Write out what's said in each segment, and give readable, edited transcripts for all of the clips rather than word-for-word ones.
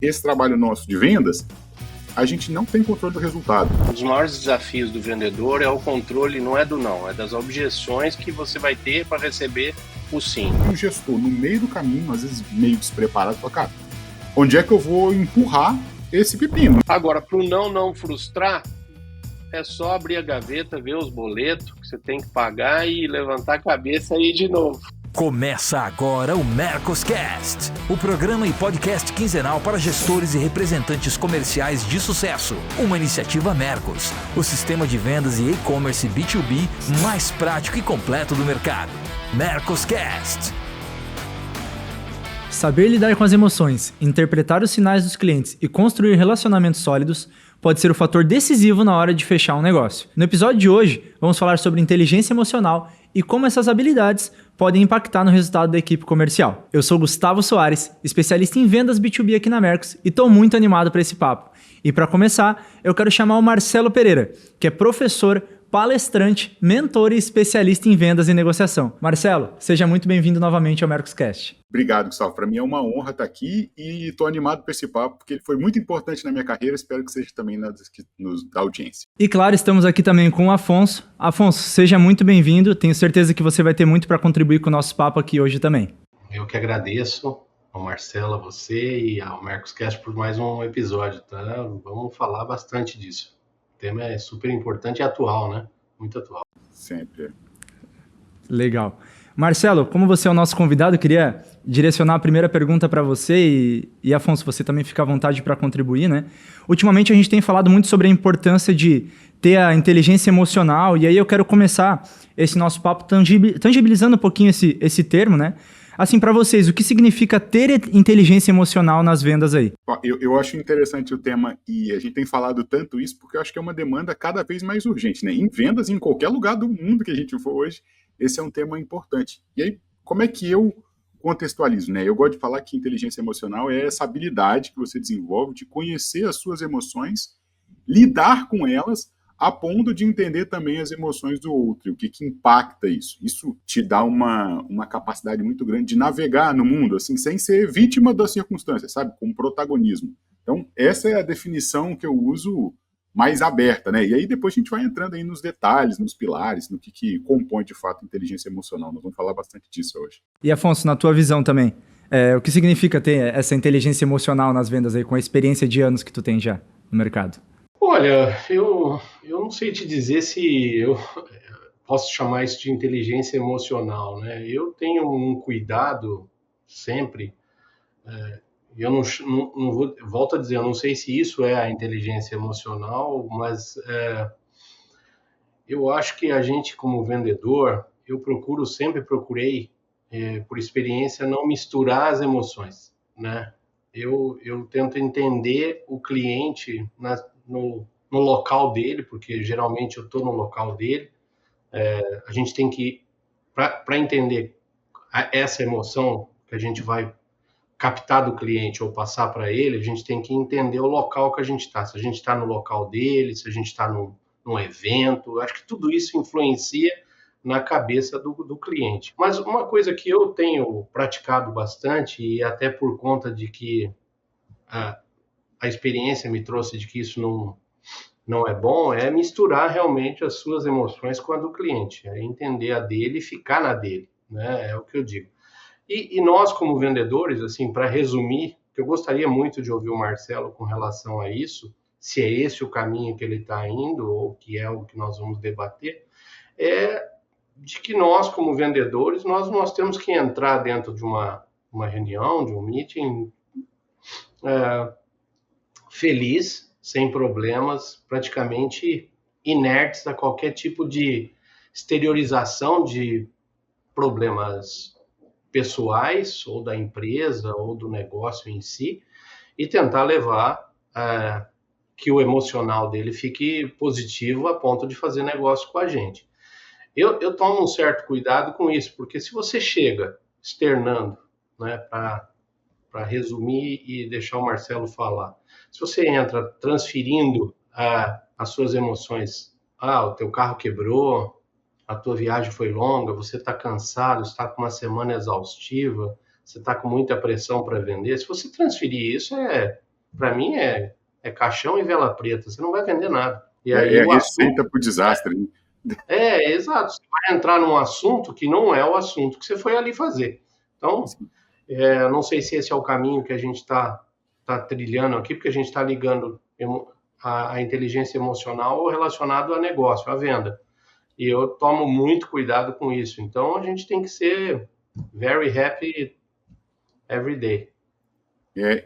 Esse trabalho nosso de vendas, a gente não tem controle do resultado. Um dos maiores desafios do vendedor é o controle, não é do não, é das objeções que você vai ter para receber o sim. E o gestor, no meio do caminho, às vezes meio despreparado, fala, cara, onde é que eu vou empurrar esse pepino? Agora, para o não frustrar, é só abrir a gaveta, ver os boletos que você tem que pagar e levantar a cabeça e ir de novo. Começa agora o Mercoscast, o programa e podcast quinzenal para gestores e representantes comerciais de sucesso. Uma iniciativa Mercos, o sistema de vendas e e-commerce B2B mais prático e completo do mercado. Mercoscast. Saber lidar com as emoções, interpretar os sinais dos clientes e construir relacionamentos sólidos pode ser o fator decisivo na hora de fechar um negócio. No episódio de hoje, vamos falar sobre inteligência emocional e como essas habilidades podem impactar no resultado da equipe comercial. Eu sou Gustavo Soares, especialista em vendas B2B aqui na Mercos e estou muito animado para esse papo. E para começar, eu quero chamar o Marcelo Pereira, que é professor, palestrante, mentor e especialista em vendas e negociação. Marcelo, seja muito bem-vindo novamente ao Mercoscast. Obrigado, Gustavo. Para mim é uma honra estar aqui e estou animado para esse papo, porque ele foi muito importante na minha carreira. Espero que seja também da audiência. E claro, estamos aqui também com o Afonso. Afonso, seja muito bem-vindo. Tenho certeza que você vai ter muito para contribuir com o nosso papo aqui hoje também. Eu que agradeço ao Marcelo, a você e ao Mercoscast por mais um episódio, tá? Vamos falar bastante disso. O tema é super importante e atual, né? Muito atual. Sempre. Legal. Marcelo, como você é o nosso convidado, eu queria direcionar a primeira pergunta para você e Afonso, você também fica à vontade para contribuir, né? Ultimamente a gente tem falado muito sobre a importância de ter a inteligência emocional e aí eu quero começar esse nosso papo tangibilizando um pouquinho esse termo, né? Assim, para vocês, o que significa ter inteligência emocional nas vendas aí? Eu acho interessante o tema e a gente tem falado tanto isso porque eu acho que é uma demanda cada vez mais urgente, né? Em vendas, em qualquer lugar do mundo que a gente for hoje, esse é um tema importante. E aí, como é que eu contextualizo, né? Eu gosto de falar que inteligência emocional é essa habilidade que você desenvolve de conhecer as suas emoções, lidar com elas, a ponto de entender também as emoções do outro, o que impacta isso. Isso te dá uma capacidade muito grande de navegar no mundo, assim, sem ser vítima das circunstâncias, sabe? Com protagonismo. Então, essa é a definição que eu uso mais aberta, né? E aí depois a gente vai entrando aí nos detalhes, nos pilares, no que compõe de fato inteligência emocional. Nós vamos falar bastante disso hoje. E Afonso, na tua visão também, o que significa ter essa inteligência emocional nas vendas aí, com a experiência de anos que tu tem já no mercado? Olha, eu não sei te dizer se eu posso chamar isso de inteligência emocional, né? Eu tenho um cuidado sempre, eu não vou, volto a dizer, eu não sei se isso é a inteligência emocional, mas eu acho que a gente como vendedor, sempre procurei, por experiência, não misturar as emoções, né? Eu tento entender o cliente no local dele, porque geralmente eu estou no local dele. A gente tem que, para entender essa emoção que a gente vai captar do cliente ou passar para ele, a gente tem que entender o local que a gente está. Se a gente está no local dele, se a gente está num evento, acho que tudo isso influencia na cabeça do cliente. Mas uma coisa que eu tenho praticado bastante, e até por conta de que a experiência me trouxe de que isso não é bom, é misturar realmente as suas emoções com a do cliente, é entender a dele e ficar na dele, né? É o que eu digo. E nós, como vendedores, assim, para resumir, que eu gostaria muito de ouvir o Marcelo com relação a isso, se é esse o caminho que ele está indo, ou que é o que nós vamos debater, é de que nós, como vendedores, nós temos que entrar dentro de uma reunião, de um meeting, feliz, sem problemas, praticamente inertes a qualquer tipo de exteriorização de problemas pessoais, ou da empresa, ou do negócio em si, e tentar levar que o emocional dele fique positivo a ponto de fazer negócio com a gente. Eu tomo um certo cuidado com isso, porque se você chega externando, né, para resumir e deixar o Marcelo falar, se você entra transferindo as suas emoções, o teu carro quebrou, a tua viagem foi longa, você está cansado, está com uma semana exaustiva, você está com muita pressão para vender, se você transferir isso, para mim é caixão e vela preta, você não vai vender nada. E aí a o receita assunto para o desastre. Né? exato, você vai entrar num assunto que não é o assunto que você foi ali fazer. Então, não sei se esse é o caminho que a gente está trilhando aqui, porque a gente está ligando a inteligência emocional relacionado a negócio, a venda. E eu tomo muito cuidado com isso. Então, a gente tem que ser very happy every day.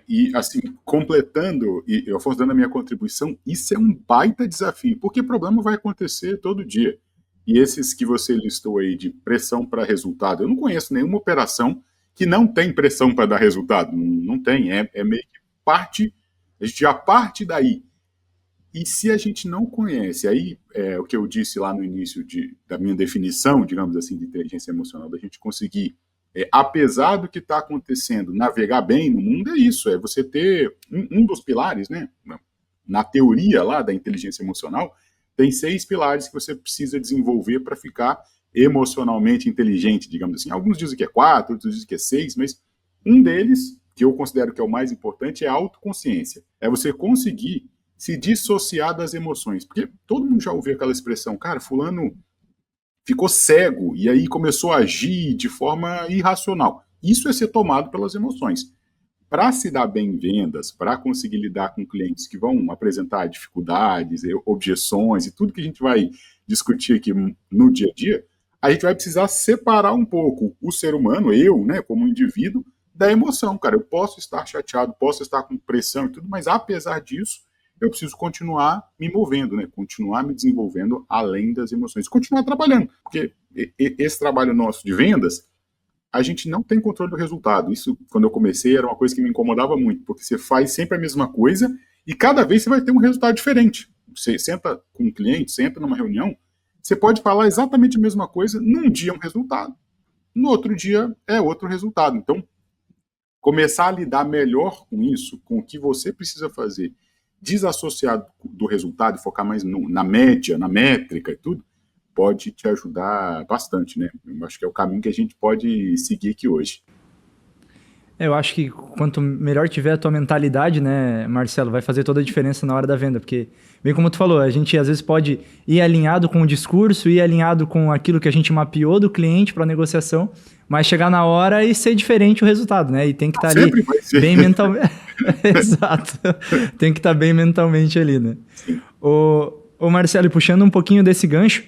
E assim, completando, e eu for dando a minha contribuição, isso é um baita desafio, porque problema vai acontecer todo dia. E esses que você listou aí de pressão para resultado, eu não conheço nenhuma operação que não tem pressão para dar resultado. Não tem, é meio que parte, a gente já parte daí. E se a gente não conhece, aí é o que eu disse lá no início da minha definição, digamos assim, de inteligência emocional, da gente conseguir, apesar do que está acontecendo, navegar bem no mundo, é isso, é você ter um dos pilares, né? Na teoria lá da inteligência emocional, tem 6 pilares que você precisa desenvolver para ficar emocionalmente inteligente, digamos assim. Alguns dizem que é 4, outros dizem que é 6, mas um deles, que eu considero que é o mais importante, é a autoconsciência. É você conseguir se dissociar das emoções. Porque todo mundo já ouviu aquela expressão, cara, fulano ficou cego e aí começou a agir de forma irracional. Isso é ser tomado pelas emoções. Para se dar bem em vendas, para conseguir lidar com clientes que vão apresentar dificuldades, objeções e tudo que a gente vai discutir aqui no dia a dia, a gente vai precisar separar um pouco o ser humano, eu, né, como indivíduo, da emoção, cara. Eu posso estar chateado, posso estar com pressão e tudo, mas apesar disso, eu preciso continuar me movendo, né? Continuar me desenvolvendo além das emoções. Continuar trabalhando, porque esse trabalho nosso de vendas, a gente não tem controle do resultado. Isso, quando eu comecei, era uma coisa que me incomodava muito, porque você faz sempre a mesma coisa e cada vez você vai ter um resultado diferente. Você senta com um cliente, senta numa reunião, você pode falar exatamente a mesma coisa, num dia é um resultado, no outro dia é outro resultado. Então, começar a lidar melhor com isso, com o que você precisa fazer, desassociado do resultado e focar mais na média, na métrica e tudo, pode te ajudar bastante, né? Eu acho que é o caminho que a gente pode seguir aqui hoje. Eu acho que quanto melhor tiver a tua mentalidade, né, Marcelo, vai fazer toda a diferença na hora da venda, porque, bem como tu falou, a gente às vezes pode ir alinhado com o discurso, ir alinhado com aquilo que a gente mapeou do cliente para a negociação, mas chegar na hora e ser diferente o resultado, né? E tem que estar ali bem mentalmente. Exato. Tem que estar bem mentalmente ali, né? Ô Marcelo, puxando um pouquinho desse gancho,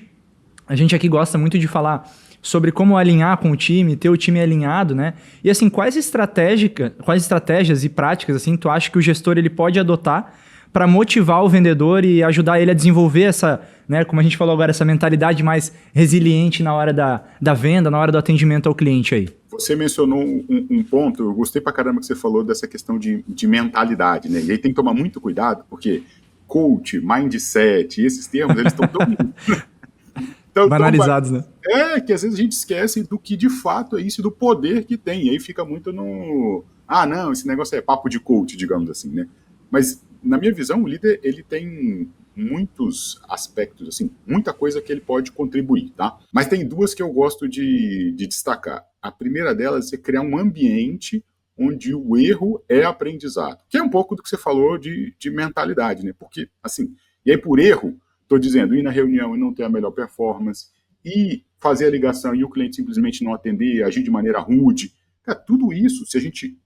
a gente aqui gosta muito de falar sobre como alinhar com o time, ter o time alinhado, né? E assim, quais estratégias e práticas assim tu acha que o gestor ele pode adotar para motivar o vendedor e ajudar ele a desenvolver essa, né, como a gente falou agora, essa mentalidade mais resiliente na hora da venda, na hora do atendimento ao cliente aí? Você mencionou um ponto, eu gostei pra caramba que você falou dessa questão de mentalidade, né? E aí tem que tomar muito cuidado, porque coach, mindset, esses termos, eles estão tão banalizados, né? Que às vezes a gente esquece do que de fato é isso, do poder que tem. E aí fica muito no... Ah, não, esse negócio é papo de coach, digamos assim, né? Mas, na minha visão, o líder, ele tem muitos aspectos, assim, muita coisa que ele pode contribuir, tá? Mas tem duas que eu gosto de destacar. A primeira delas é criar um ambiente onde o erro é aprendizado. Que é um pouco do que você falou de mentalidade, né? Porque, assim, e aí por erro, estou dizendo, ir na reunião e não ter a melhor performance, e fazer a ligação e o cliente simplesmente não atender, agir de maneira rude. Cara, tudo isso, se a gente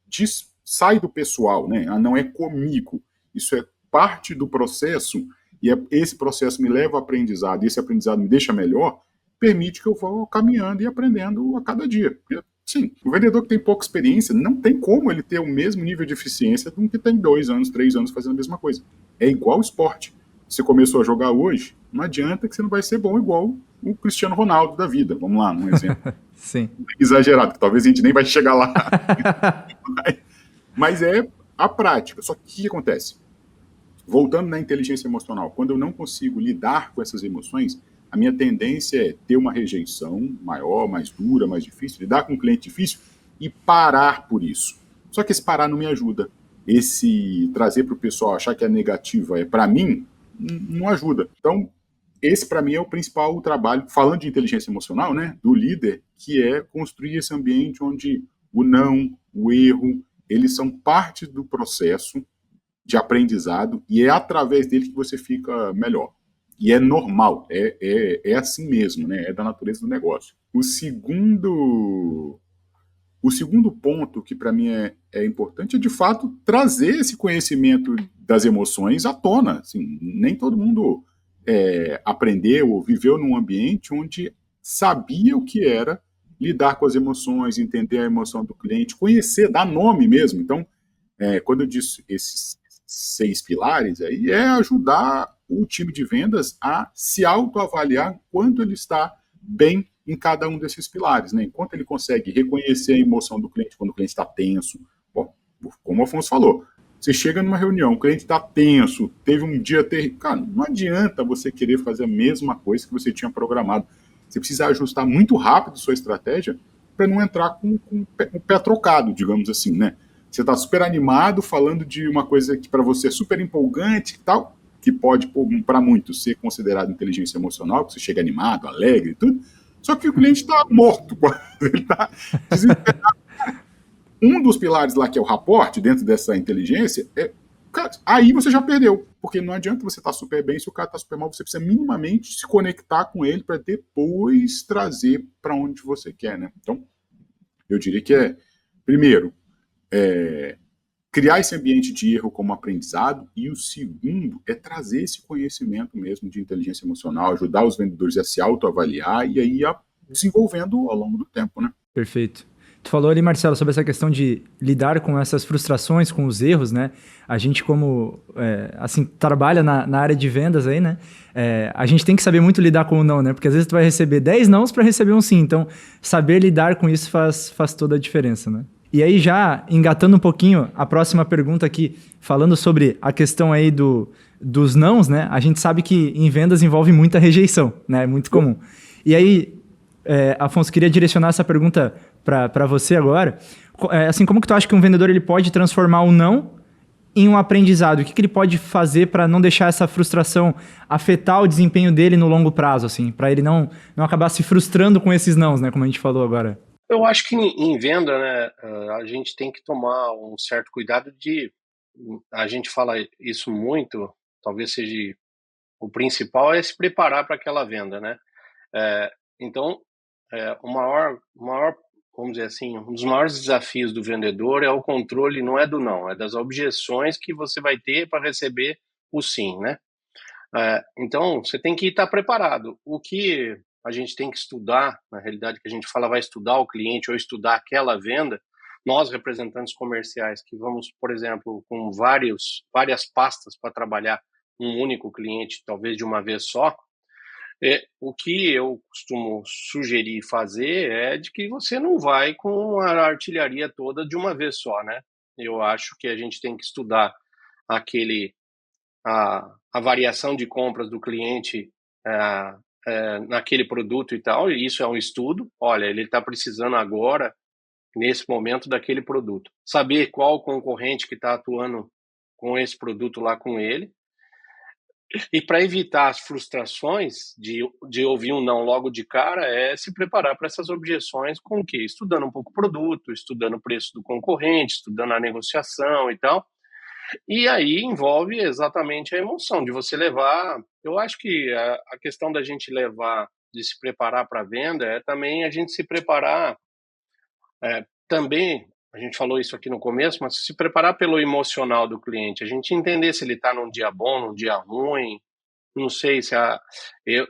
sai do pessoal, né? Não é comigo. Isso é parte do processo, e esse processo me leva ao aprendizado, e esse aprendizado me deixa melhor, permite que eu vá caminhando e aprendendo a cada dia. Porque, sim, o vendedor que tem pouca experiência, não tem como ele ter o mesmo nível de eficiência do que tem 2 anos, 3 anos fazendo a mesma coisa. É igual esporte. Você começou a jogar hoje, não adianta que você não vai ser bom igual o Cristiano Ronaldo da vida. Vamos lá, um exemplo. Sim. Exagerado, que talvez a gente nem vai chegar lá. Mas é a prática. Só que o que acontece? Voltando na inteligência emocional, quando eu não consigo lidar com essas emoções, a minha tendência é ter uma rejeição maior, mais dura, mais difícil, lidar com um cliente difícil e parar por isso. Só que esse parar não me ajuda. Esse trazer para o pessoal achar que a negativa é para mim, não ajuda. Então, esse para mim é o principal trabalho, falando de inteligência emocional, né, do líder, que é construir esse ambiente onde o não, o erro, eles são parte do processo de aprendizado e é através dele que você fica melhor. E é normal, é assim mesmo, né? É da natureza do negócio. O segundo ponto que para mim é importante é, de fato, trazer esse conhecimento das emoções à tona. Assim, nem todo mundo aprendeu ou viveu num ambiente onde sabia o que era lidar com as emoções, entender a emoção do cliente, conhecer, dar nome mesmo. Então, quando eu disse esses 6 pilares, aí é ajudar o time de vendas a se autoavaliar quanto ele está bem em cada um desses pilares, né? Enquanto ele consegue reconhecer a emoção do cliente quando o cliente está tenso. Bom, como o Afonso falou, você chega numa reunião, o cliente está tenso, teve um dia terrível. Cara, não adianta você querer fazer a mesma coisa que você tinha programado. Você precisa ajustar muito rápido sua estratégia para não entrar com o pé trocado, digamos assim, né? Você está super animado, falando de uma coisa que para você é super empolgante e tal, que pode, para muitos, ser considerado inteligência emocional, que você chega animado, alegre e tudo, só que o cliente está morto, ele está desesperado. Um dos pilares lá, que é o raporte, dentro dessa inteligência, aí você já perdeu, porque não adianta você estar super bem se o cara está super mal, você precisa minimamente se conectar com ele para depois trazer para onde você quer, né? Então, eu diria que primeiro, criar esse ambiente de erro como aprendizado, e o segundo é trazer esse conhecimento mesmo de inteligência emocional, ajudar os vendedores a se autoavaliar e aí desenvolvendo ao longo do tempo, né? Perfeito. Tu falou ali, Marcelo, sobre essa questão de lidar com essas frustrações, com os erros, né? A gente, como, trabalha na área de vendas aí, né? A gente tem que saber muito lidar com o não, né? Porque às vezes tu vai receber 10 nãos para receber um sim. Então, saber lidar com isso faz toda a diferença, né? E aí, já engatando um pouquinho a próxima pergunta aqui, falando sobre a questão aí dos nãos, né? A gente sabe que em vendas envolve muita rejeição, né? É muito comum. E aí, Afonso, queria direcionar essa pergunta para você agora. Assim, como que tu acha que um vendedor ele pode transformar o não em um aprendizado? O que ele pode fazer para não deixar essa frustração afetar o desempenho dele no longo prazo, assim, para ele não acabar se frustrando com esses nãos, né? Como a gente falou agora. Eu acho que em venda, né, a gente tem que tomar um certo cuidado a gente fala isso muito, talvez seja o principal, é se preparar para aquela venda, né? Então, o maior, vamos dizer assim, um dos maiores desafios do vendedor é o controle, não é do não, é das objeções que você vai ter para receber o sim, né? Então, você tem que estar preparado. O que a gente tem que estudar, na realidade, que a gente fala vai estudar o cliente ou estudar aquela venda, nós, representantes comerciais, que vamos, por exemplo, com várias pastas para trabalhar um único cliente, talvez de uma vez só, o que eu costumo sugerir fazer é de que você não vai com a artilharia toda de uma vez só, né? Eu acho que a gente tem que estudar a variação de compras do cliente naquele produto e tal, e isso é um estudo. Olha, ele está precisando agora, nesse momento, daquele produto. Saber qual concorrente que está atuando com esse produto lá com ele. E para evitar as frustrações de ouvir um não logo de cara, é se preparar para essas objeções com o quê? Estudando um pouco o produto, estudando o preço do concorrente, estudando a negociação e tal. E aí envolve exatamente a emoção de você levar. Eu acho que a questão da gente de se preparar para a venda é também a gente se preparar também. A gente falou isso aqui no começo, mas se preparar pelo emocional do cliente, a gente entender se ele está num dia bom, num dia ruim. Não sei se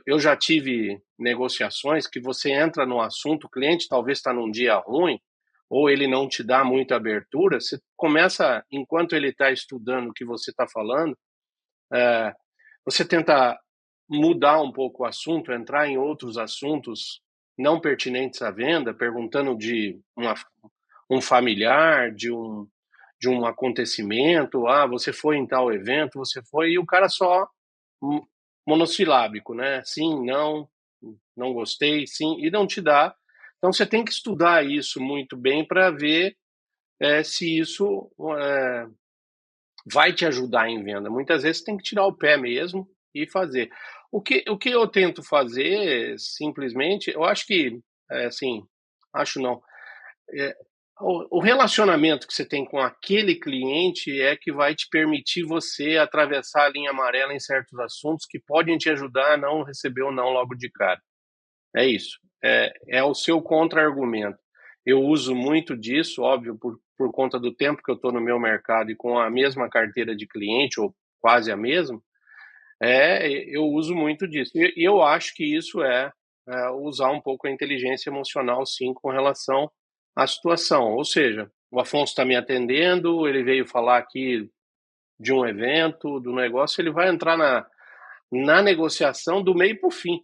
eu já tive negociações que você entra no assunto, o cliente talvez está num dia ruim, ou ele não te dá muita abertura, você começa, enquanto ele está estudando o que você está falando, você tenta mudar um pouco o assunto, entrar em outros assuntos não pertinentes à venda, perguntando de um familiar, de um acontecimento, você foi em tal evento, você foi, e o cara só monossilábico, né? Sim, não gostei, sim, e não te dá. Então você tem que estudar isso muito bem para ver se isso vai te ajudar em venda. Muitas vezes você tem que tirar o pé mesmo e fazer. O que eu tento fazer, simplesmente, eu acho que, assim, acho não, o relacionamento que você tem com aquele cliente é que vai te permitir você atravessar a linha amarela em certos assuntos que podem te ajudar a não receber o não logo de cara. É isso. É o seu contra-argumento. Eu uso muito disso, óbvio, por conta do tempo que eu estou no meu mercado e com a mesma carteira de cliente, ou quase a mesma, eu uso muito disso. E eu acho que isso usar um pouco a inteligência emocional, sim, com relação à situação. Ou seja, o Afonso está me atendendo, ele veio falar aqui de um evento, do negócio, ele vai entrar na negociação do meio para o fim.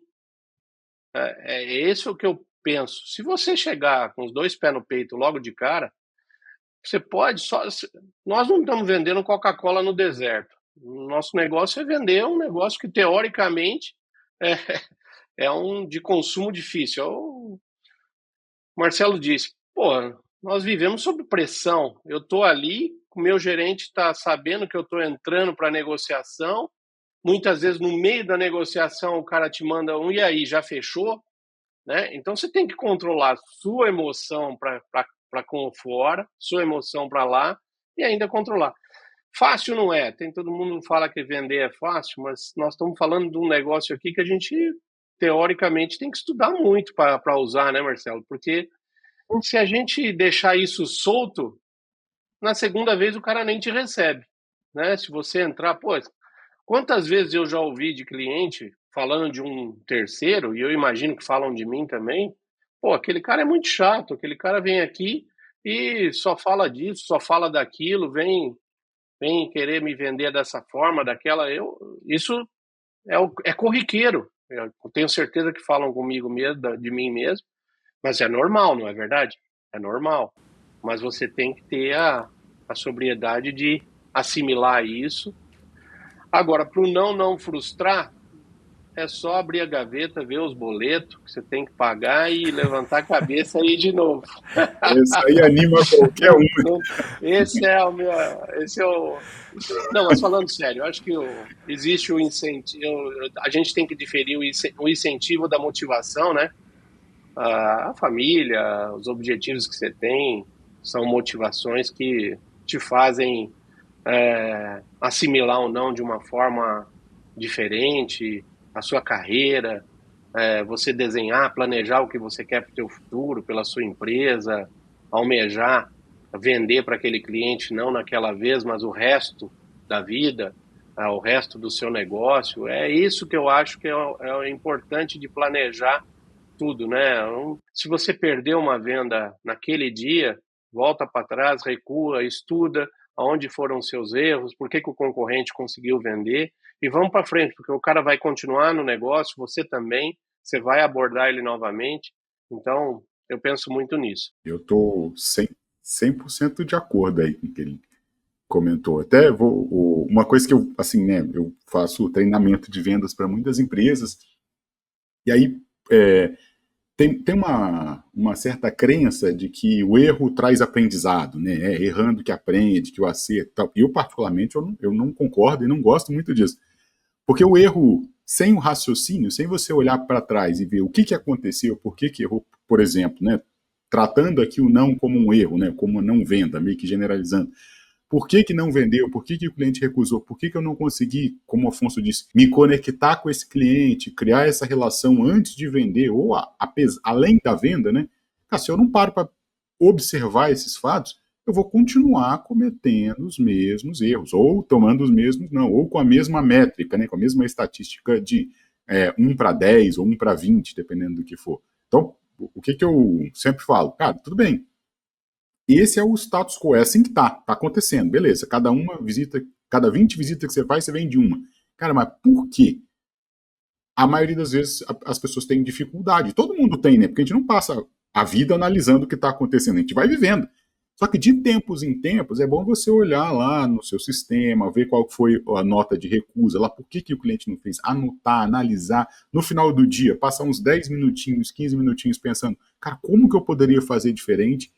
É esse o que eu penso. Se você chegar com os 2 pés no peito logo de cara, você pode nós não estamos vendendo Coca-Cola no deserto. O nosso negócio é vender um negócio que, teoricamente, é um de consumo difícil. O Marcelo disse, nós vivemos sob pressão. Eu estou ali, o meu gerente está sabendo que eu estou entrando para a negociação. Muitas vezes, no meio da negociação, o cara te manda e aí, já fechou? Né? Então, você tem que controlar sua emoção para com fora, sua emoção para lá, e ainda controlar. Fácil não é. Todo mundo fala que vender é fácil, mas nós estamos falando de um negócio aqui que a gente, teoricamente, tem que estudar muito para usar, né, Marcelo? Porque se a gente deixar isso solto, na segunda vez o cara nem te recebe. Né? Se você entrar, quantas vezes eu já ouvi de cliente falando de um terceiro, e eu imagino que falam de mim também, aquele cara é muito chato, aquele cara vem aqui e só fala disso, só fala daquilo, vem querer me vender dessa forma, daquela. Isso é corriqueiro. Eu tenho certeza que falam comigo mesmo, de mim mesmo, mas é normal, não é verdade? É normal. Mas você tem que ter a sobriedade de assimilar isso. Agora, para o não frustrar, é só abrir a gaveta, ver os boletos que você tem que pagar e levantar a cabeça e ir de novo. Isso aí anima qualquer um. Esse é o meu. Não, mas falando sério, eu acho que existe o incentivo. A gente tem que diferir o incentivo da motivação, né? A família, os objetivos que você tem são motivações que te fazem assimilar ou não de uma forma diferente a sua carreira, você desenhar, planejar o que você quer para o seu futuro, pela sua empresa, almejar vender para aquele cliente não naquela vez, mas o resto da vida, o resto do seu negócio. É isso que eu acho que é importante de planejar tudo, né? Se você perdeu uma venda naquele dia, volta para trás, recua, estuda aonde foram os seus erros, por que o concorrente conseguiu vender, e vamos para frente, porque o cara vai continuar no negócio, você também, você vai abordar ele novamente. Então, eu penso muito nisso. Eu estou 100% de acordo aí com o que ele comentou. Até uma coisa que eu, assim, né, eu faço treinamento de vendas para muitas empresas, e aí tem uma certa crença de que o erro traz aprendizado, né? Errando que aprende, que o acerto e tal. Eu, particularmente, eu não concordo e não gosto muito disso. Porque o erro, sem o raciocínio, sem você olhar para trás e ver o que aconteceu, por que errou, por exemplo, né? Tratando aqui o não como um erro, né? Como uma não venda, meio que generalizando. Por que não vendeu? Por que o cliente recusou? Por que eu não consegui, como o Afonso disse, me conectar com esse cliente, criar essa relação antes de vender, ou além da venda, né? Se eu não paro para observar esses fatos, eu vou continuar cometendo os mesmos erros, ou tomando os mesmos, não, ou com a mesma métrica, né? Com a mesma estatística de 1 para 10 ou 1 para 20, dependendo do que for. Então, o que eu sempre falo? Cara, tudo bem. Esse é o status quo, é assim que tá acontecendo, beleza, cada 20 visitas que você faz, você vende uma. Cara, mas por quê? A maioria das vezes as pessoas têm dificuldade, todo mundo tem, né, porque a gente não passa a vida analisando o que está acontecendo, a gente vai vivendo. Só que de tempos em tempos é bom você olhar lá no seu sistema, ver qual foi a nota de recusa, lá por que o cliente não fez, anotar, analisar, no final do dia, passar uns 10 minutinhos, 15 minutinhos pensando, cara, como que eu poderia fazer diferente?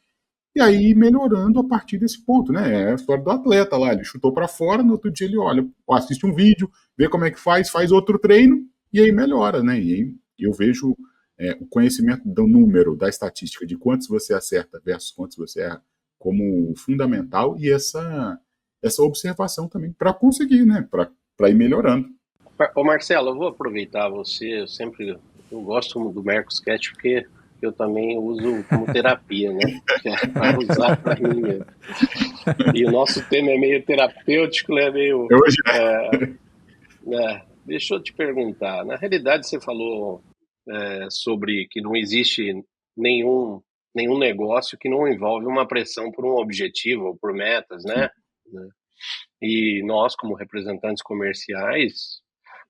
E aí melhorando a partir desse ponto, né? É a história do atleta lá, ele chutou para fora, no outro dia ele olha, assiste um vídeo, vê como é que faz outro treino, e aí melhora, né? E aí eu vejo o conhecimento do número, da estatística, de quantos você acerta versus quantos você erra, como fundamental, e essa observação também para conseguir, né, para ir melhorando. Ô Marcelo, eu vou aproveitar você, eu gosto do Mercoscast porque eu também uso como terapia, né? Para usar para mim mesmo. E o nosso tema é meio terapêutico, né? Meio. Deixa eu te perguntar. Na realidade, você falou sobre que não existe nenhum negócio que não envolve uma pressão por um objetivo ou por metas, né? E nós, como representantes comerciais,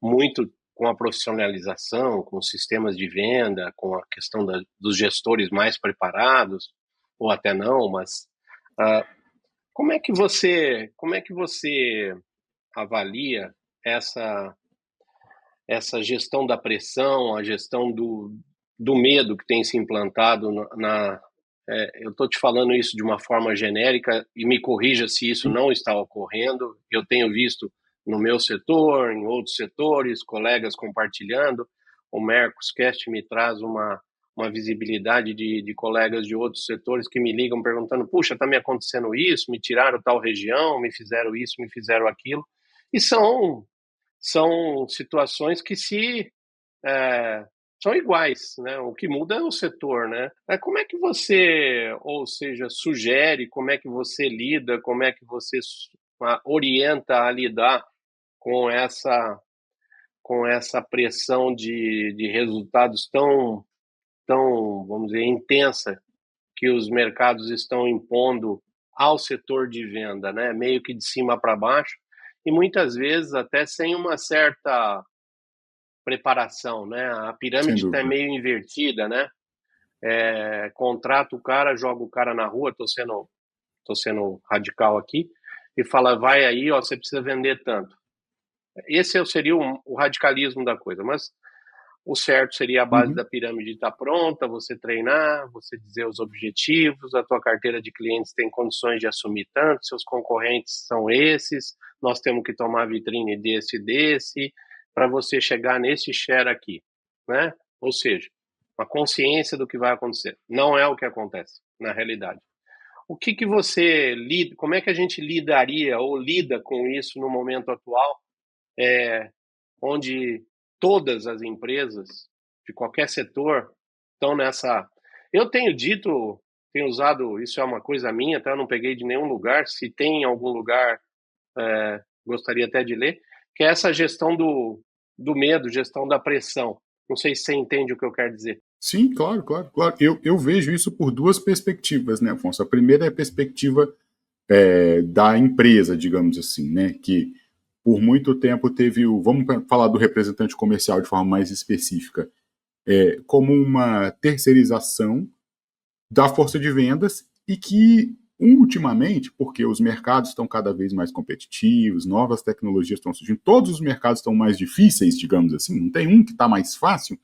muito com a profissionalização, com sistemas de venda, com a questão dos gestores mais preparados, ou até não, mas como é que você avalia essa gestão da pressão, a gestão do medo que tem se implantado eu estou te falando isso de uma forma genérica e me corrija se isso não está ocorrendo. Eu tenho visto no meu setor, em outros setores, colegas compartilhando. O Mercoscast me traz uma visibilidade de colegas de outros setores que me ligam perguntando: puxa, está me acontecendo isso, me tiraram tal região, me fizeram isso, me fizeram aquilo. E são situações que são iguais, né? O que muda é o setor, né? Como é que você, ou seja, sugere, como é que você lida, como é que você orienta a lidar com essa pressão de resultados tão, vamos dizer, intensa que os mercados estão impondo ao setor de venda, né? Meio que de cima para baixo, e muitas vezes até sem uma certa preparação, né? A pirâmide está meio invertida, né? Contrata o cara, joga o cara na rua, tô sendo radical aqui, e fala: vai aí, ó, você precisa vender tanto. Esse seria o radicalismo da coisa, mas o certo seria a base da pirâmide estar pronta, você treinar, você dizer os objetivos, a tua carteira de clientes tem condições de assumir tanto, seus concorrentes são esses, nós temos que tomar vitrine desse, para você chegar nesse share aqui, né? Ou seja, uma consciência do que vai acontecer. Não é o que acontece, na realidade. O que você lida, como é que a gente lidaria ou lida com isso no momento atual, onde todas as empresas de qualquer setor estão nessa... Eu tenho usado, isso é uma coisa minha, tá? Eu não peguei de nenhum lugar, se tem em algum lugar, gostaria até de ler, que é essa gestão do medo, gestão da pressão. Não sei se você entende o que eu quero dizer. Sim, claro. Eu vejo isso por duas perspectivas, né, Afonso? A primeira é a perspectiva da empresa, digamos assim, né, que por muito tempo teve vamos falar do representante comercial de forma mais específica, como uma terceirização da força de vendas, e que ultimamente, porque os mercados estão cada vez mais competitivos, novas tecnologias estão surgindo, todos os mercados estão mais difíceis, digamos assim, não tem um que está mais fácil,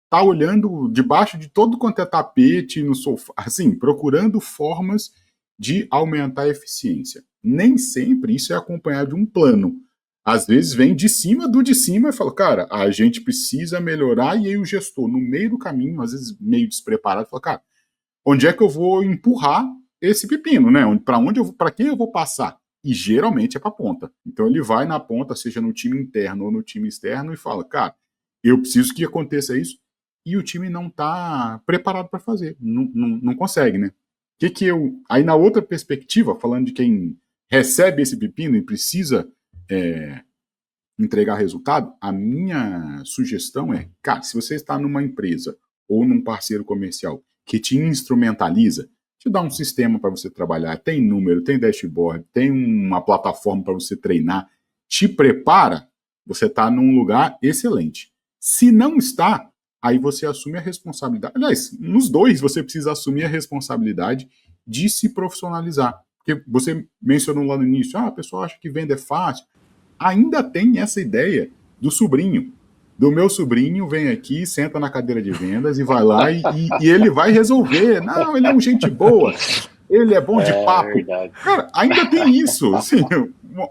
está olhando debaixo de todo quanto é tapete, no sofá, assim, procurando formas de aumentar a eficiência. Nem sempre isso é acompanhado de um plano. Às vezes vem de cima e fala: cara, a gente precisa melhorar, e aí o gestor, no meio do caminho, às vezes meio despreparado, fala: cara, onde é que eu vou empurrar esse pepino, né? Para quem eu vou passar? E geralmente é para a ponta. Então ele vai na ponta, seja no time interno ou no time externo, e fala: cara, eu preciso que aconteça isso, e o time não está preparado para fazer, não consegue, né? Aí na outra perspectiva, falando de quem recebe esse pepino e precisa entregar resultado, a minha sugestão é: cara, se você está numa empresa ou num parceiro comercial que te instrumentaliza, te dá um sistema para você trabalhar, tem número, tem dashboard, tem uma plataforma para você treinar, te prepara, você está num lugar excelente. Se não está, aí você assume a responsabilidade. Aliás, nos dois você precisa assumir a responsabilidade de se profissionalizar. Porque você mencionou lá no início: a pessoa acha que vender é fácil. Ainda tem essa ideia do sobrinho. Do meu sobrinho, vem aqui, senta na cadeira de vendas e vai lá e ele vai resolver. Não, ele é um gente boa, ele é bom de papo. Verdade. Cara, ainda tem isso. Assim,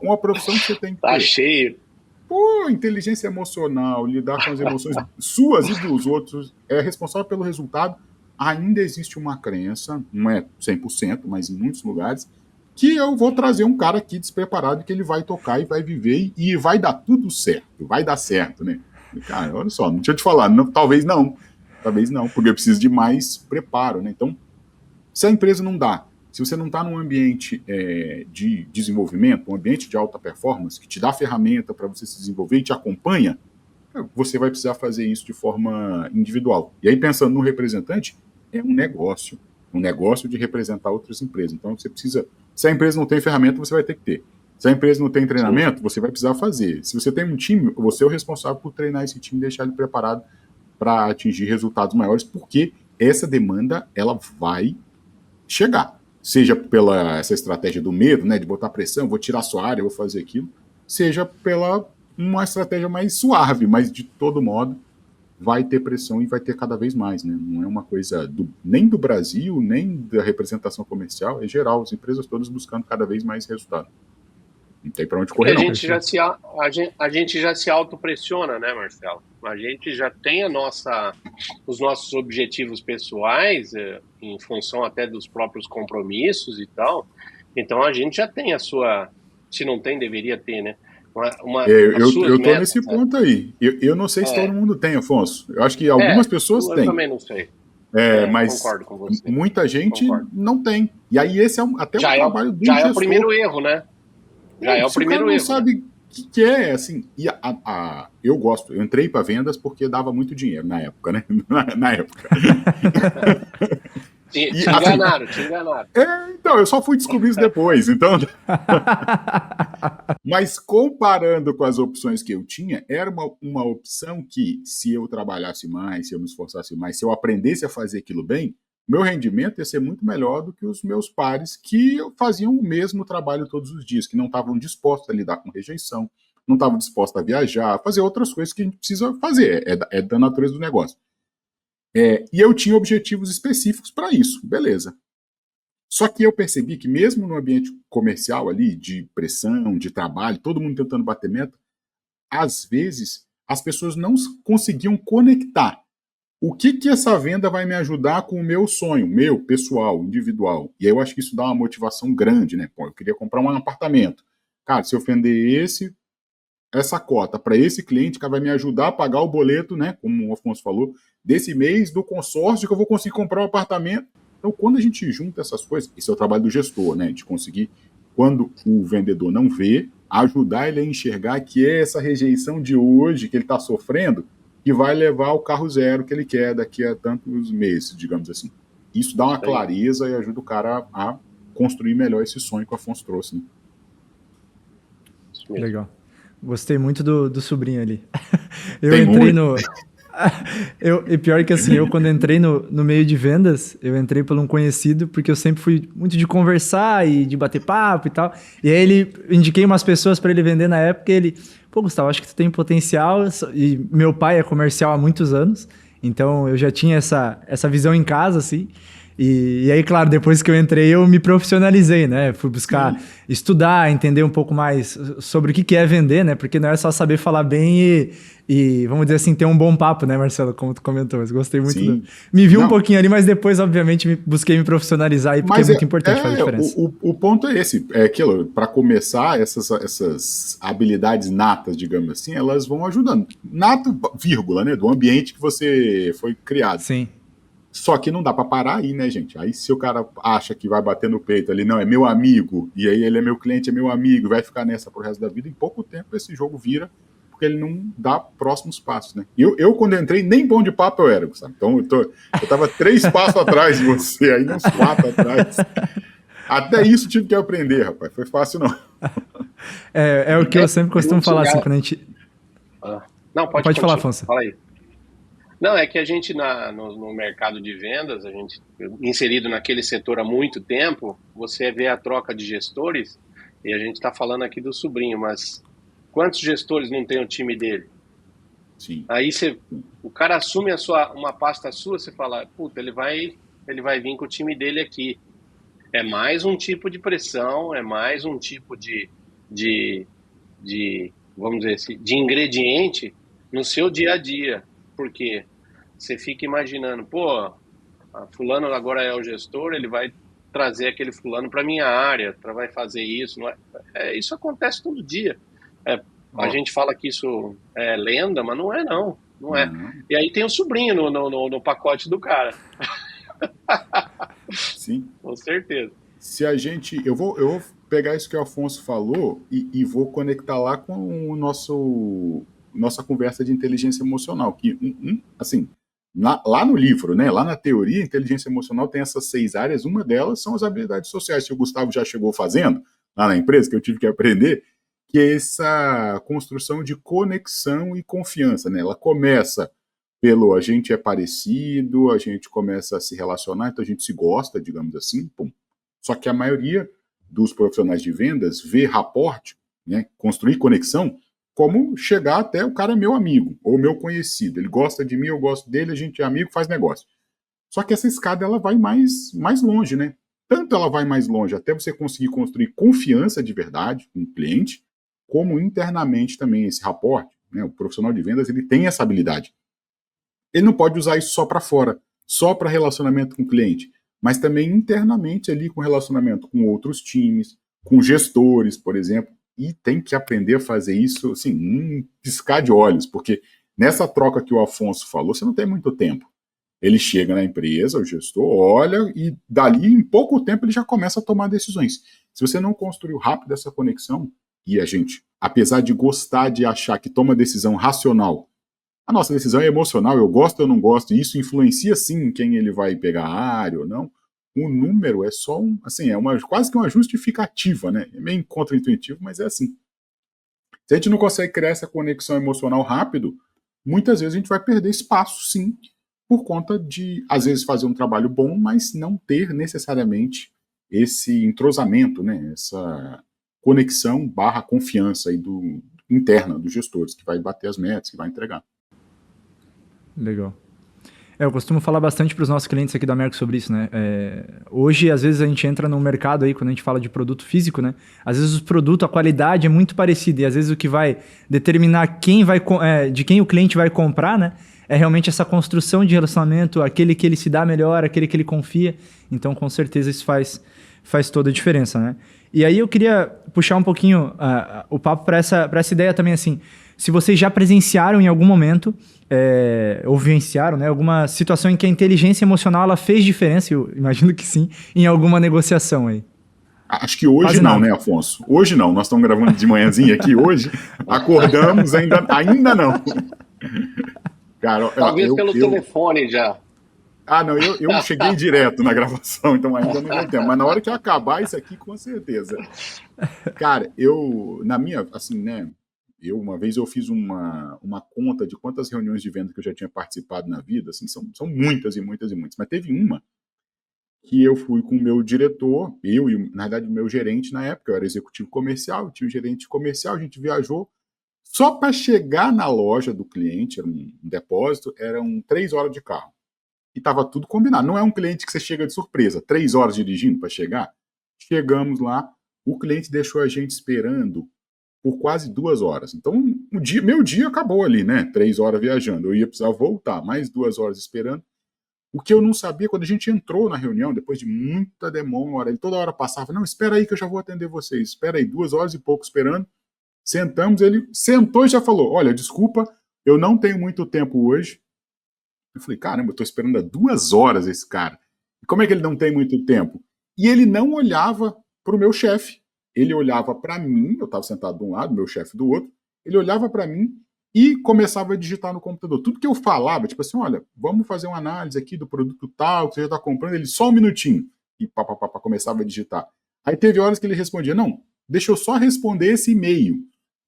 uma profissão que você tem que ter. Tá cheio. Pô, inteligência emocional, lidar com as emoções suas e dos outros, é responsável pelo resultado. Ainda existe uma crença, não é 100%, mas em muitos lugares, que eu vou trazer um cara aqui despreparado que ele vai tocar e vai viver e vai dar tudo certo, vai dar certo, né? Cara, olha só, deixa eu te falar, não, talvez não, porque eu preciso de mais preparo, né? Então, se a empresa não dá, se você não está num ambiente de desenvolvimento, um ambiente de alta performance, que te dá ferramenta para você se desenvolver e te acompanha, você vai precisar fazer isso de forma individual. E aí, pensando no representante, é um negócio de representar outras empresas. Então, você precisa, se a empresa não tem ferramenta, você vai ter que ter. Se a empresa não tem treinamento, você vai precisar fazer. Se você tem um time, você é o responsável por treinar esse time e deixar ele preparado para atingir resultados maiores, porque essa demanda, ela vai chegar. Seja pela essa estratégia do medo, né, de botar pressão, vou tirar sua área, vou fazer aquilo, seja pela uma estratégia mais suave, mas de todo modo vai ter pressão e vai ter cada vez mais, né? Não é uma coisa nem do Brasil, nem da representação comercial, é geral, as empresas todas buscando cada vez mais resultado. Não tem para onde correr, não. A gente já se autopressiona, né, Marcelo? A gente já tem os nossos objetivos pessoais, em função até dos próprios compromissos e tal. Então a gente já tem a sua... Se não tem, deveria ter, né? Eu tô nesse ponto aí. Eu não sei se todo mundo tem, Afonso. Eu acho que algumas pessoas têm. Eu também não sei. Mas concordo com você. Muita gente não tem. E aí esse é até um trabalho do gestor. Já é o primeiro erro, né? Já é o primeiro erro. Você não sabe o que é, assim. E eu gosto, eu entrei para vendas porque dava muito dinheiro na época, né? Na época. Te enganaram. Então, eu só fui descobrir isso depois. Então... Mas comparando com as opções que eu tinha, era uma opção que, se eu trabalhasse mais, se eu me esforçasse mais, se eu aprendesse a fazer aquilo bem, meu rendimento ia ser muito melhor do que os meus pares que faziam o mesmo trabalho todos os dias, que não estavam dispostos a lidar com rejeição, não estavam dispostos a viajar, a fazer outras coisas que a gente precisa fazer, é da natureza do negócio. E eu tinha objetivos específicos para isso, beleza. Só que eu percebi que mesmo no ambiente comercial ali, de pressão, de trabalho, todo mundo tentando bater meta, às vezes as pessoas não conseguiam conectar o que essa venda vai me ajudar com o meu sonho, meu, pessoal, individual. E aí eu acho que isso dá uma motivação grande, né? Pô, eu queria comprar um apartamento. Cara, se eu vender essa cota para esse cliente que vai me ajudar a pagar o boleto, né, como o Afonso falou, desse mês do consórcio que eu vou conseguir comprar um apartamento. Então, quando a gente junta essas coisas, esse é o trabalho do gestor, né, de conseguir, quando o vendedor não vê, ajudar ele a enxergar que é essa rejeição de hoje que ele está sofrendo que vai levar ao carro zero que ele quer daqui a tantos meses, digamos assim. Isso dá uma clareza e ajuda o cara a construir melhor esse sonho que o Afonso trouxe, né? Legal. Gostei muito do sobrinho ali. Eu entrei no... E pior que assim, eu quando entrei no meio de vendas, eu entrei por um conhecido, porque eu sempre fui muito de conversar e de bater papo e tal. E aí indiquei umas pessoas para ele vender na época e ele... Pô, Gustavo, acho que tu tem potencial. E meu pai é comercial há muitos anos, então eu já tinha essa visão em casa, assim. E aí, claro, depois que eu entrei, eu me profissionalizei, né? Fui buscar estudar, entender um pouco mais sobre o que é vender, né? Porque não é só saber falar bem e vamos dizer assim, ter um bom papo, né, Marcelo? Como tu comentou, mas gostei muito. Me vi um pouquinho ali, mas depois, obviamente, busquei me profissionalizar, porque é muito importante fazer diferença. O ponto é esse, aquilo, para começar, essas habilidades natas, digamos assim, elas vão ajudando. Nato, vírgula, né? Do ambiente que você foi criado. Sim. Só que não dá para parar aí, né, gente? Aí se o cara acha que vai bater no peito ali, não, é meu amigo, e aí ele é meu cliente, é meu amigo, vai ficar nessa pro resto da vida, em pouco tempo esse jogo vira, porque ele não dá próximos passos, né? Eu quando entrei, nem bom de papo eu era, sabe? Então eu tava 3 passos atrás de você, aí uns 4 atrás. Até isso tive que aprender, rapaz. Foi fácil, não. É o que eu sempre costumo falar, assim, quando a gente... Não, pode falar, Afonso. Fala aí. Não, é que a gente no mercado de vendas, a gente inserido naquele setor há muito tempo, você vê a troca de gestores, e a gente está falando aqui do sobrinho, mas quantos gestores não tem o time dele? Sim. Aí o cara assume uma pasta sua, você fala, puta, ele vai vir com o time dele aqui. É mais um tipo de pressão, é mais um tipo de vamos dizer assim, de ingrediente no seu dia a dia, porque você fica imaginando, pô, fulano agora é o gestor, ele vai trazer aquele fulano para minha área, vai fazer isso, não é? Isso acontece todo dia. A gente fala que isso é lenda, mas não é não, não é. E aí tem o sobrinho no pacote do cara. Sim. Com certeza. Se a gente, eu vou pegar isso que o Afonso falou e vou conectar lá com o nossa conversa de inteligência emocional, que assim, lá no livro, né, lá na teoria, inteligência emocional tem essas 6 áreas, uma delas são as habilidades sociais, que o Gustavo já chegou fazendo lá na empresa, que eu tive que aprender, que é essa construção de conexão e confiança, né? Ela começa pelo a gente é parecido, a gente começa a se relacionar, então a gente se gosta, digamos assim, pum. Só que a maioria dos profissionais de vendas vê rapport, né, construir conexão, como chegar até o cara é meu amigo, ou meu conhecido. Ele gosta de mim, eu gosto dele, a gente é amigo, faz negócio. Só que essa escada ela vai mais longe, né? Tanto ela vai mais longe até você conseguir construir confiança de verdade com o cliente, como internamente também esse rapport, né? O profissional de vendas ele tem essa habilidade. Ele não pode usar isso só para fora, só para relacionamento com o cliente, mas também internamente ali com relacionamento com outros times, com gestores, por exemplo, e tem que aprender a fazer isso, assim, piscar de olhos, porque nessa troca que o Afonso falou, você não tem muito tempo. Ele chega na empresa, o gestor olha e dali em pouco tempo ele já começa a tomar decisões. Se você não construiu rápido essa conexão, e a gente, apesar de gostar de achar que toma decisão racional, a nossa decisão é emocional, eu gosto ou não gosto, e isso influencia sim em quem ele vai pegar a área ou não. O número é só quase que uma justificativa, né? É meio contraintuitivo, mas é assim. Se a gente não consegue criar essa conexão emocional rápido, muitas vezes a gente vai perder espaço, sim, por conta de, às vezes, fazer um trabalho bom, mas não ter necessariamente esse entrosamento, né? Essa conexão / confiança aí interna dos gestores, que vai bater as metas, que vai entregar. Legal. Eu costumo falar bastante para os nossos clientes aqui da Merco sobre isso, né? Hoje, às vezes, a gente entra no mercado aí, quando a gente fala de produto físico, né? Às vezes o produto, a qualidade é muito parecida e às vezes o que vai determinar de quem o cliente vai comprar, né? É realmente essa construção de relacionamento, aquele que ele se dá melhor, aquele que ele confia. Então, com certeza, isso faz toda a diferença, né? E aí eu queria puxar um pouquinho o papo para essa ideia também, assim, se vocês já presenciaram em algum momento, ou vivenciaram, né, alguma situação em que a inteligência emocional ela fez diferença, eu imagino que sim, em alguma negociação aí. Acho que hoje não, né, Afonso? Hoje não, nós estamos gravando de manhãzinha aqui hoje, acordamos, ainda não. Cara, talvez pelo telefone já. Não, eu cheguei direto na gravação, então ainda não deu tempo. Mas na hora que acabar isso aqui, com certeza. Cara, uma vez eu fiz uma conta de quantas reuniões de venda que eu já tinha participado na vida, assim, são muitas e muitas e muitas. Mas teve uma que eu fui com o meu diretor, na verdade, o meu gerente na época, eu era executivo comercial, tinha um gerente comercial, a gente viajou. Só para chegar na loja do cliente, era um depósito, eram 3 horas de carro. E estava tudo combinado. Não é um cliente que você chega de surpresa. 3 horas dirigindo para chegar. Chegamos lá, o cliente deixou a gente esperando por quase 2 horas. Então, meu dia acabou ali, né? 3 horas viajando. Eu ia precisar voltar, mais 2 horas esperando. O que eu não sabia, quando a gente entrou na reunião, depois de muita demora, ele toda hora passava, não, espera aí que eu já vou atender vocês. Espera aí, 2 horas e pouco esperando. Sentamos, ele sentou e já falou, olha, desculpa, eu não tenho muito tempo hoje. Eu falei, caramba, eu estou esperando há 2 horas esse cara. E como é que ele não tem muito tempo? E ele não olhava para o meu chefe. Ele olhava para mim, eu estava sentado de um lado, meu chefe do outro, ele olhava para mim e começava a digitar no computador. Tudo que eu falava, tipo assim, olha, vamos fazer uma análise aqui do produto tal, que você já está comprando, ele só um minutinho. E começava a digitar. Aí teve horas que ele respondia, não, deixa eu só responder esse e-mail.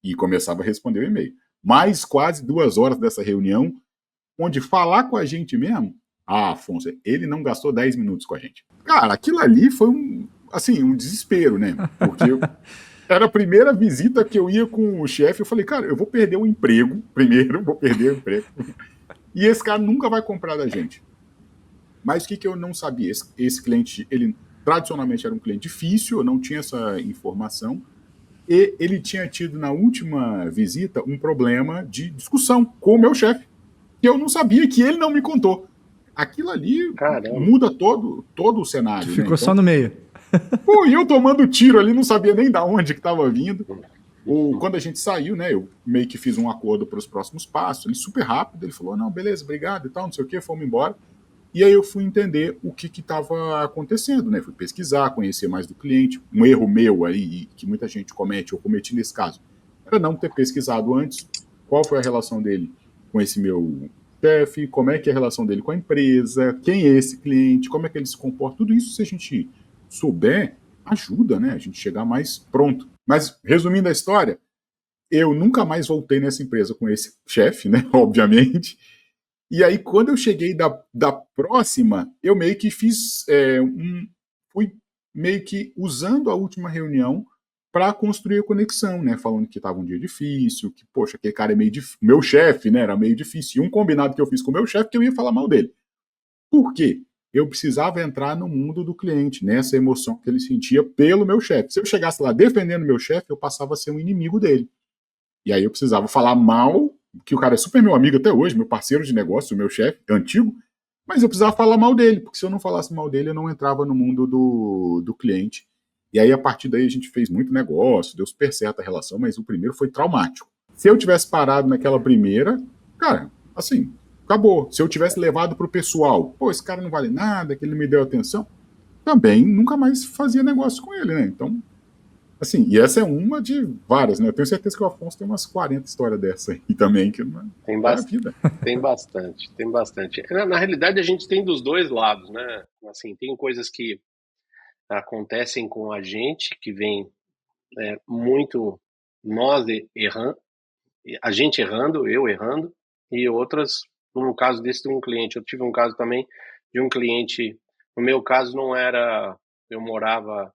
E começava a responder o e-mail. Mais quase 2 horas dessa reunião, onde falar com a gente mesmo, Afonso, ele não gastou 10 minutos com a gente. Cara, aquilo ali foi um desespero, né? Porque era a primeira visita que eu ia com o chefe, eu falei, cara, eu vou perder o emprego, e esse cara nunca vai comprar da gente. Mas o que eu não sabia? Esse cliente, ele tradicionalmente era um cliente difícil, eu não tinha essa informação, E ele tinha tido na última visita um problema de discussão com o meu chefe, que eu não sabia, que ele não me contou. Aquilo ali muda todo o cenário. Ficou, né? Só no meio. Pô, e eu tomando tiro ali, não sabia nem da onde que estava vindo. Quando a gente saiu, né, eu meio que fiz um acordo para os próximos passos. Ele super rápido, ele falou, não, beleza, obrigado e tal, não sei o que, fomos embora. E aí eu fui entender o que estava acontecendo, né? Fui pesquisar, conhecer mais do cliente. Um erro meu aí, que muita gente comete, eu cometi nesse caso, era não ter pesquisado antes qual foi a relação dele com esse meu chefe, como é que é a relação dele com a empresa, quem é esse cliente, como é que ele se comporta. Tudo isso, se a gente souber, ajuda, né? A gente chegar mais pronto. Mas, resumindo a história, eu nunca mais voltei nessa empresa com esse chefe, né? Obviamente. E aí, quando eu cheguei da próxima, eu meio que fiz fui meio que usando a última reunião para construir a conexão, né? Falando que estava um dia difícil, que, poxa, aquele cara é meio difícil. Meu chefe, né? Era meio difícil. E um combinado que eu fiz com o meu chefe que eu ia falar mal dele. Por quê? Eu precisava entrar no mundo do cliente, nessa emoção que ele sentia pelo meu chefe. Se eu chegasse lá defendendo meu chefe, eu passava a ser um inimigo dele. E aí eu precisava falar mal, que o cara é super meu amigo até hoje, meu parceiro de negócio, meu chefe, antigo, mas eu precisava falar mal dele, porque se eu não falasse mal dele, eu não entrava no mundo do cliente. E aí, a partir daí, a gente fez muito negócio, deu super certo a relação, mas o primeiro foi traumático. Se eu tivesse parado naquela primeira, cara, assim, acabou. Se eu tivesse levado pro pessoal, pô, esse cara não vale nada, que ele me deu atenção, também nunca mais fazia negócio com ele, né? Então, assim, e essa é uma de várias, né? Eu tenho certeza que o Afonso tem umas 40 histórias dessa aí também, que não Tem, é a vida. tem bastante, tem bastante. Na realidade, a gente tem dos dois lados, né? Assim, tem coisas que acontecem com a gente, que vem muito nós errando, a gente errando, eu errando, e outras, no caso desse de um cliente. Eu tive um caso também de um cliente, no meu caso não era, eu morava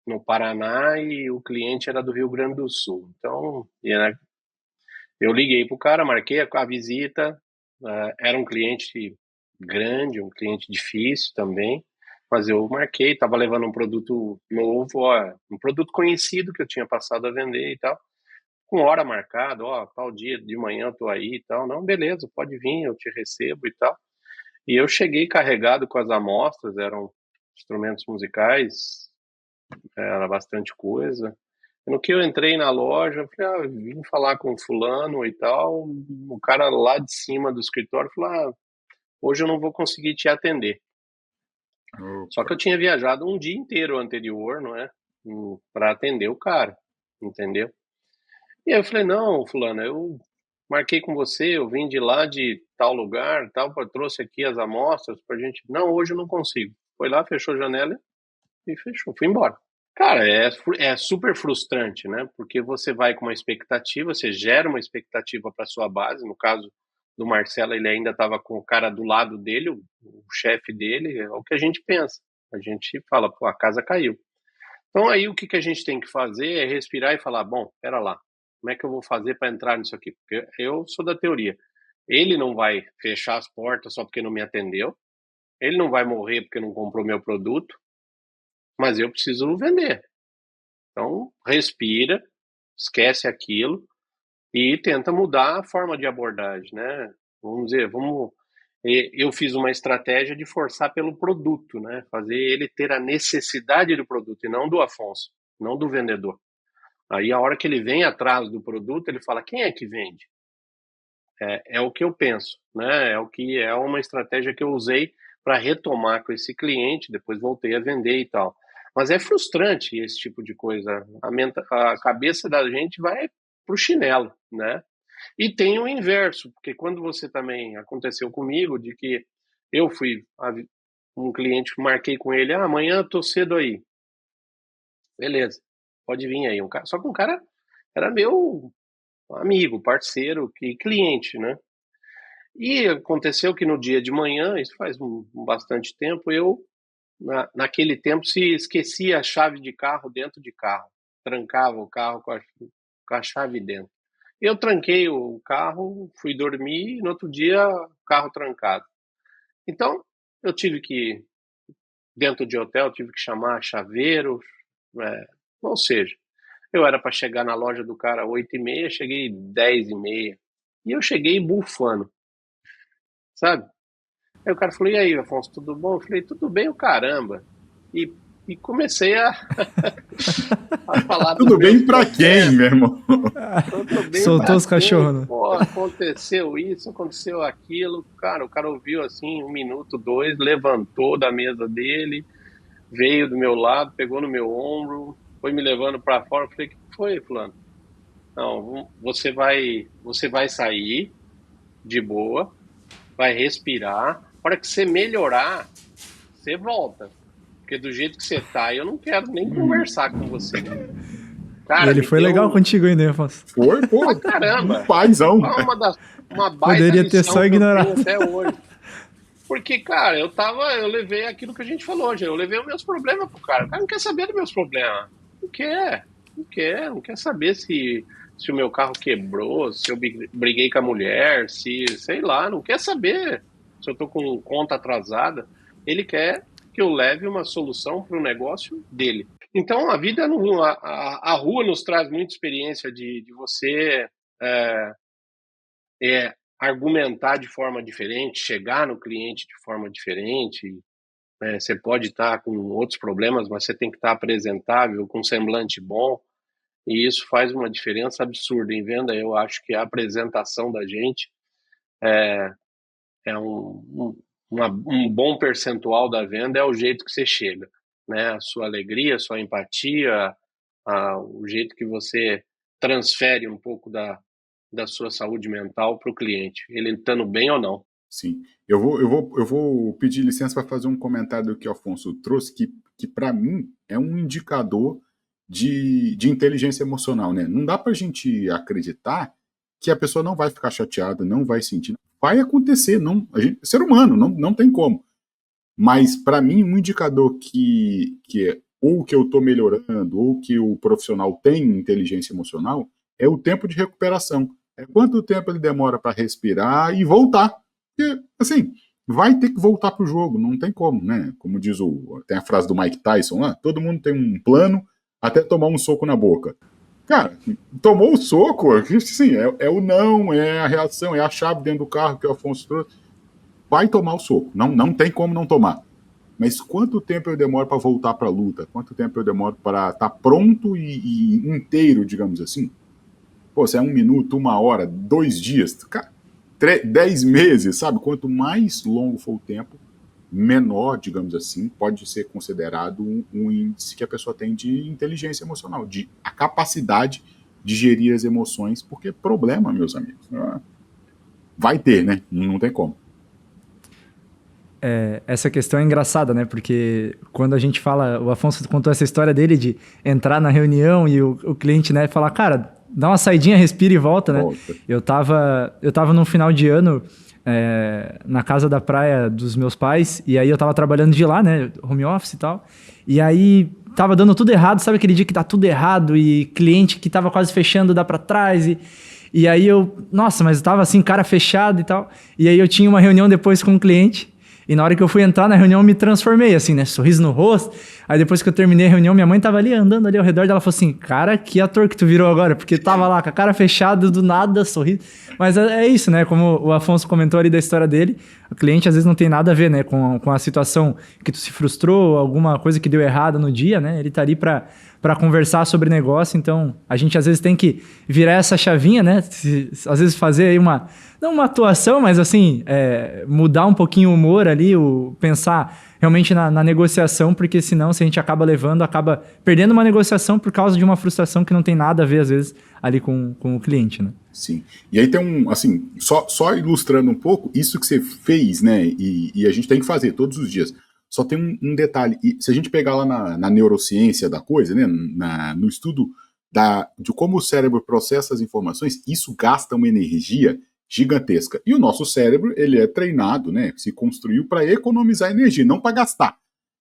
no Paraná e o cliente era do Rio Grande do Sul. Então, eu liguei pro cara, marquei a visita, era um cliente grande, um cliente difícil também, mas eu marquei, estava levando um produto novo, um produto conhecido que eu tinha passado a vender e tal, com hora marcada, tal dia de manhã eu tô aí e tal. Não, beleza, pode vir, eu te recebo e tal. E eu cheguei carregado com as amostras, eram instrumentos musicais, era bastante coisa. No que eu entrei na loja, eu falei, vim falar com fulano e tal. O cara lá de cima do escritório falou, hoje eu não vou conseguir te atender. Só que eu tinha viajado um dia inteiro anterior, não é? Para atender o cara, entendeu? E aí eu falei, não, fulano, eu marquei com você, eu vim de lá de tal lugar, tal, trouxe aqui as amostras pra gente. Não, hoje eu não consigo. Foi lá, fechou a janela e fechou, fui embora. Cara, é super frustrante, né? Porque você vai com uma expectativa, você gera uma expectativa para sua base. No caso do Marcelo, ele ainda estava com o cara do lado dele, o chefe dele. É o que a gente pensa. A gente fala, pô, a casa caiu. Então aí o que a gente tem que fazer é respirar e falar, bom, pera lá, como é que eu vou fazer para entrar nisso aqui? Porque eu sou da teoria. Ele não vai fechar as portas só porque não me atendeu. Ele não vai morrer porque não comprou meu produto. Mas eu preciso vender. Então, respira, esquece aquilo e tenta mudar a forma de abordagem, né? Vamos dizer, eu fiz uma estratégia de forçar pelo produto, né? Fazer ele ter a necessidade do produto e não do Afonso, não do vendedor. Aí a hora que ele vem atrás do produto, ele fala: quem é que vende? É o que eu penso, né? É uma estratégia que eu usei para retomar com esse cliente, depois voltei a vender e tal. Mas é frustrante esse tipo de coisa. A cabeça da gente vai pro chinelo, né? E tem o inverso, porque quando você também aconteceu comigo, de que eu fui um cliente, marquei com ele, amanhã eu tô cedo aí. Beleza, pode vir aí. Só que um cara era meu amigo, parceiro, cliente, né? E aconteceu que no dia de manhã, isso faz bastante tempo, eu, naquele tempo, se esquecia a chave de carro dentro de carro. Trancava o carro com a chave dentro. Eu tranquei o carro, fui dormir e no outro dia o carro trancado. Então, eu tive que, dentro de hotel, tive que chamar chaveiro, Ou seja, eu era para chegar na loja do cara 8h30, cheguei 10h30. E eu cheguei bufando, sabe? Aí o cara falou, e aí, Afonso, tudo bom? Eu falei, tudo bem o caramba. E comecei a falar dos Tudo meus bem pra quem, problemas. meu irmão? Tudo bem Soltou pra os cachorros, né? Pô, aconteceu isso, aconteceu aquilo. Cara, o cara ouviu assim, 1 minuto, 2, levantou da mesa dele, veio do meu lado, pegou no meu ombro, foi me levando pra fora. Eu falei, o que foi, fulano? Não, você vai sair de boa, vai respirar. A hora que você melhorar, você volta. Porque do jeito que você tá, eu não quero nem conversar com você. Cara, Ele me foi deu legal contigo ainda, hein, Afonso? Foi, pô, pra caramba. um paizão. Uma baita Poderia ter lição só que eu ignorado. tenho até hoje. Porque, cara, eu levei aquilo que a gente falou hoje, eu levei os meus problemas pro cara. O cara não quer saber dos meus problemas. Não quer saber se o meu carro quebrou, se eu briguei com a mulher, sei lá, não quer saber se eu tô com conta atrasada. Ele quer que eu leve uma solução para o negócio dele. Então, a vida, a rua nos traz muita experiência de você argumentar de forma diferente, chegar no cliente de forma diferente. Você pode estar com outros problemas, mas você tem que estar apresentável, com um semblante bom, e isso faz uma diferença absurda em venda. Eu acho que a apresentação da gente é um bom percentual da venda, é o jeito que você chega, né? A sua alegria, a sua empatia, o jeito que você transfere um pouco da sua saúde mental para o cliente, ele estando bem ou não. Sim. Eu vou pedir licença para fazer um comentário do que o Afonso trouxe, que para mim é um indicador de inteligência emocional, né? Não dá para a gente acreditar que a pessoa não vai ficar chateada, não vai sentir. Vai acontecer, ser humano, não tem como. Mas para mim, um indicador que é ou que eu estou melhorando, ou que o profissional tem inteligência emocional, é o tempo de recuperação. É quanto tempo ele demora para respirar e voltar. Porque, assim, vai ter que voltar pro jogo, não tem como, né? Como diz tem a frase do Mike Tyson lá, todo mundo tem um plano até tomar um soco na boca. Cara, tomou o soco, assim, é o não, é a reação, é a chave dentro do carro que o Afonso trouxe. Vai tomar o soco, não tem como não tomar. Mas quanto tempo eu demoro para voltar para a luta? Quanto tempo eu demoro para estar pronto e inteiro, digamos assim? Pô, se é 1 minuto, 1 hora, 2 dias, cara, 10 meses, sabe? Quanto mais longo for o tempo, menor, digamos assim, pode ser considerado um índice que a pessoa tem de inteligência emocional, de a capacidade de gerir as emoções, porque problema, meus amigos, vai ter, né? Não tem como. Essa questão é engraçada, né? Porque quando a gente fala, o Afonso contou essa história dele de entrar na reunião e o cliente, né, falar, cara, dá uma saidinha, respira e volta, né? Eu tava num final de ano na casa da praia dos meus pais, e aí eu tava trabalhando de lá, né? Home office e tal. E aí tava dando tudo errado, sabe aquele dia que tá tudo errado e cliente que tava quase fechando dá pra trás e aí nossa, mas eu tava assim, cara fechado e tal. E aí eu tinha uma reunião depois com um cliente. E na hora que eu fui entrar na reunião, eu me transformei, assim, né? Sorriso no rosto. Aí depois que eu terminei a reunião, minha mãe tava ali, andando ali ao redor dela, falou assim, cara, que ator que tu virou agora? Porque tava lá com a cara fechada, do nada, sorriso. Mas é isso, né? Como o Afonso comentou ali da história dele, o cliente às vezes não tem nada a ver, né? Com a situação que tu se frustrou, alguma coisa que deu errado no dia, né? Ele tá ali para conversar sobre negócio, então a gente às vezes tem que virar essa chavinha, né? Às vezes fazer aí não uma atuação, mas assim, mudar um pouquinho o humor ali, pensar realmente na negociação, porque senão se a gente acaba perdendo uma negociação por causa de uma frustração que não tem nada a ver, às vezes, ali com o cliente, né? Sim. E aí tem assim, só ilustrando um pouco, isso que você fez, né? E a gente tem que fazer todos os dias. Só tem um detalhe, e se a gente pegar lá na neurociência da coisa, né, no estudo de como o cérebro processa as informações, isso gasta uma energia gigantesca. E o nosso cérebro, ele é treinado, né, se construiu para economizar energia, não para gastar.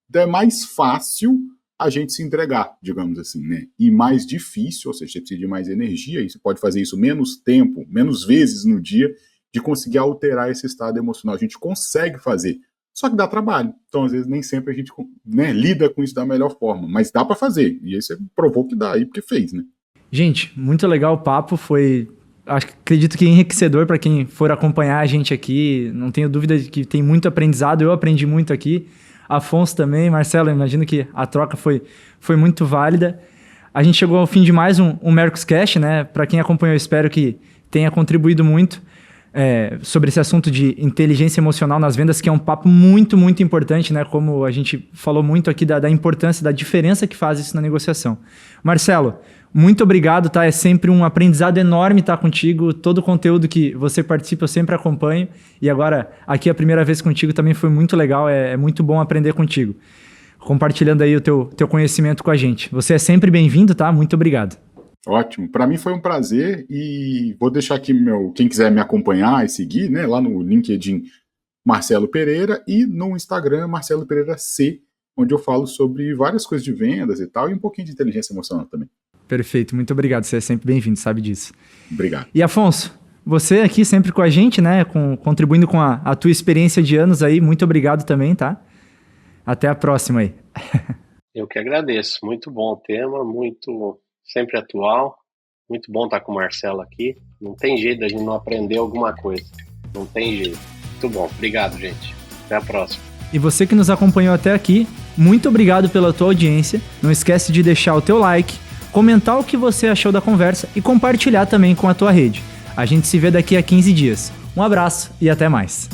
Então é mais fácil a gente se entregar, digamos assim, né, e mais difícil, ou seja, você precisa de mais energia, e você pode fazer isso menos tempo, menos vezes no dia, de conseguir alterar esse estado emocional. A gente consegue fazer. Só que dá trabalho. Então, às vezes, nem sempre a gente, né, lida com isso da melhor forma. Mas dá para fazer. E aí você provou que dá aí, porque fez, né? Gente, muito legal o papo. Acredito que enriquecedor para quem for acompanhar a gente aqui. Não tenho dúvida de que tem muito aprendizado. Eu aprendi muito aqui. Afonso também. Marcelo, imagino que a troca foi muito válida. A gente chegou ao fim de mais um Mercoscast, né? Para quem acompanhou, espero que tenha contribuído muito sobre esse assunto de inteligência emocional nas vendas, que é um papo muito, muito importante, né? Como a gente falou muito aqui da importância, da diferença que faz isso na negociação. Marcelo, muito obrigado, tá? É sempre um aprendizado enorme estar contigo. Todo o conteúdo que você participa eu sempre acompanho. E agora, aqui a primeira vez contigo também foi muito legal. É muito bom aprender contigo, compartilhando aí o teu conhecimento com a gente. Você é sempre bem-vindo, tá? Muito obrigado. Ótimo. Para mim foi um prazer e vou deixar aqui quem quiser me acompanhar e seguir, né, lá no LinkedIn Marcelo Pereira e no Instagram Marcelo Pereira C, onde eu falo sobre várias coisas de vendas e tal e um pouquinho de inteligência emocional também. Perfeito. Muito obrigado. Você é sempre bem-vindo, sabe disso. Obrigado. E Afonso, você aqui sempre com a gente, né, contribuindo com a tua experiência de anos aí. Muito obrigado também, tá? Até a próxima aí. Eu que agradeço. Muito bom o tema, muito sempre atual. Muito bom estar com o Marcelo aqui. Não tem jeito da gente não aprender alguma coisa. Não tem jeito. Muito bom. Obrigado, gente. Até a próxima. E você que nos acompanhou até aqui, muito obrigado pela tua audiência. Não esquece de deixar o teu like, comentar o que você achou da conversa e compartilhar também com a tua rede. A gente se vê daqui a 15 dias. Um abraço e até mais.